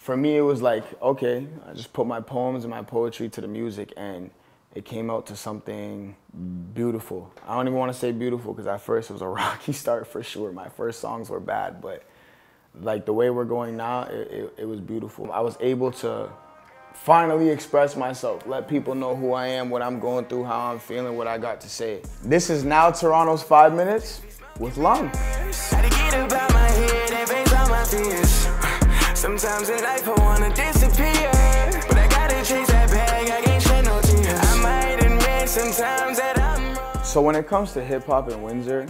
for me, it was like, okay, I just put my poems and my poetry to the music, and it came out to something beautiful. I don't even want to say beautiful because at first it was a rocky start for sure. My first songs were bad, but like the way we're going now, it was beautiful. I was able to finally express myself, let people know who I am, what I'm going through, how I'm feeling, what I got to say. This is now Toronto's 5 Minutes with LUM. Sometimes in life I wanna disappear, but I gotta chase that bag, I can't shed no tears. I might admit sometimes that I'm wrong. So when it comes to hip hop in Windsor,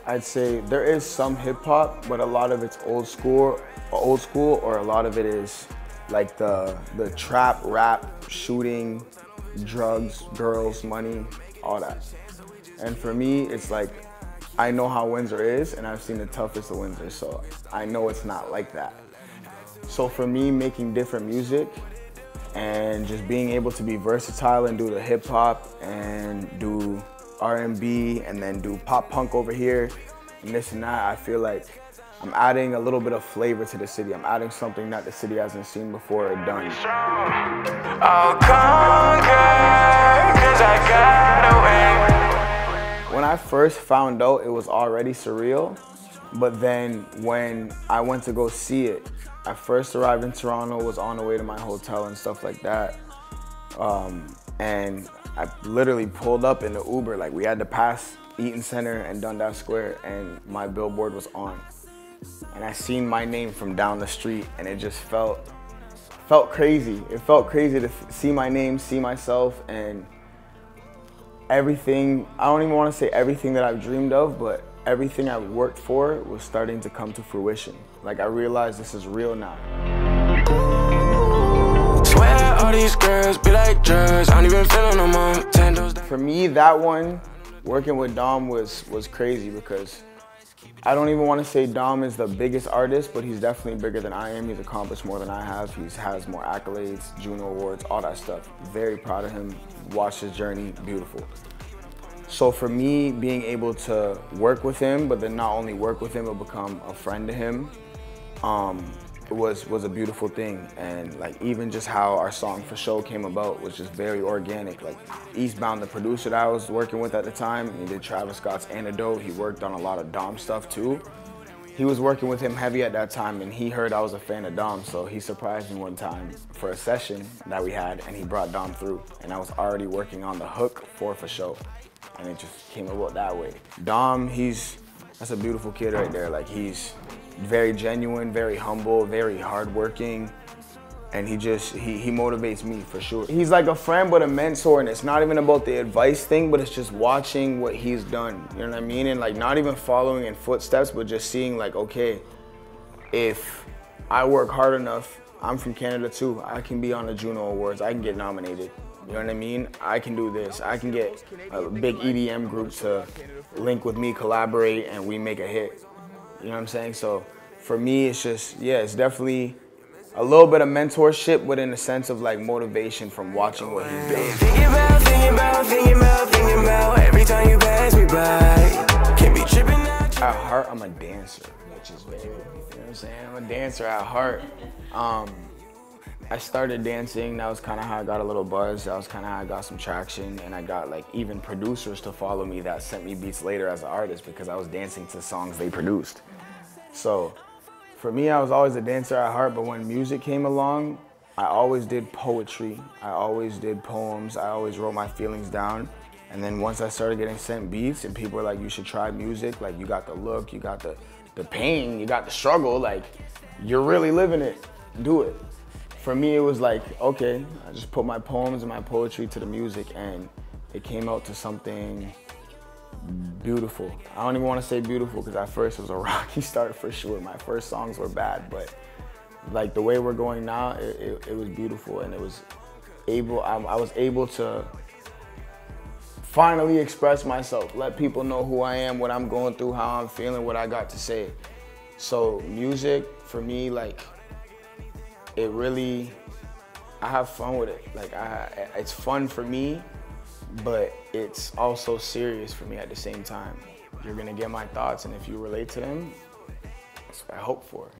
I'd say there is some hip hop, but a lot of it's old school, or a lot of it is like the trap, rap, shooting, drugs, girls, money, all that. And for me, it's like, I know how Windsor is, and I've seen the toughest of Windsor, so I know it's not like that. So for me, making different music and just being able to be versatile and do the hip hop and do R&B and then do pop punk over here and this and that, I feel like I'm adding a little bit of flavor to the city. I'm adding something that the city hasn't seen before or done. I'll conquer, 'cause I got away. When I first found out, it was already surreal, but then when I went to go see it, I first arrived in Toronto, was on the way to my hotel and stuff like that. And I literally pulled up in the Uber, like we had to pass Eaton Center and Dundas Square, and my billboard was on. And I seen my name from down the street, and it just felt crazy. It felt crazy to see my name, see myself, and everything, I don't even want to say everything that I've dreamed of, but everything I worked for was starting to come to fruition. Like I realized this is real now. Swear all these girls be like drugs, I don't even feel no more. For me, that one, working with Dom was crazy because I don't even want to say Dom is the biggest artist, but he's definitely bigger than I am. He's accomplished more than I have. He has more accolades, Juno Awards, all that stuff. Very proud of him. Watched his journey, beautiful. So for me, being able to work with him, but then not only work with him, but become a friend to him, was a beautiful thing. And like even just how our song For Show came about was just very organic. Like Eastbound, the producer that I was working with at the time, he did Travis Scott's Antidote. He worked on a lot of Dom stuff too. He was working with him heavy at that time, and he heard I was a fan of Dom, so he surprised me one time for a session that we had, and he brought Dom through. And I was already working on the hook for Show, and it just came about that way. Dom, that's a beautiful kid right there. Like he's very genuine, very humble, very hardworking, and he motivates me for sure. He's like a friend but a mentor, and it's not even about the advice thing, but it's just watching what he's done, you know what I mean? And like not even following in footsteps, but just seeing like, okay, if I work hard enough, I'm from Canada too, I can be on the Juno Awards, I can get nominated. You know what I mean? I can do this. I can get a big EDM group to link with me, collaborate, and we make a hit. You know what I'm saying? So for me, it's just, yeah, it's definitely a little bit of mentorship, but in the sense of like motivation from watching what he's doing. Thinking about every time you pass me by. Can't be tripping out. At heart, I'm a dancer, which is very, you know what I'm saying? I'm a dancer at heart. I started dancing, that was kind of how I got a little buzz, that was kind of how I got some traction, and I got like even producers to follow me that sent me beats later as an artist because I was dancing to songs they produced. So for me, I was always a dancer at heart, but when music came along, I always did poetry, I always did poems, I always wrote my feelings down. And then once I started getting sent beats and people were like, you should try music, like you got the look, you got the pain, you got the struggle, like you're really living it, do it. For me, it was like, okay, I just put my poems and my poetry to the music, and it came out to something beautiful. I don't even want to say beautiful because at first it was a rocky start for sure. My first songs were bad, but like the way we're going now, it was beautiful, and I was able to finally express myself, let people know who I am, what I'm going through, how I'm feeling, what I got to say. So music, for me, like, it really, I have fun with it. Like, it's fun for me, but it's also serious for me at the same time. You're gonna get my thoughts, and if you relate to them, that's what I hope for.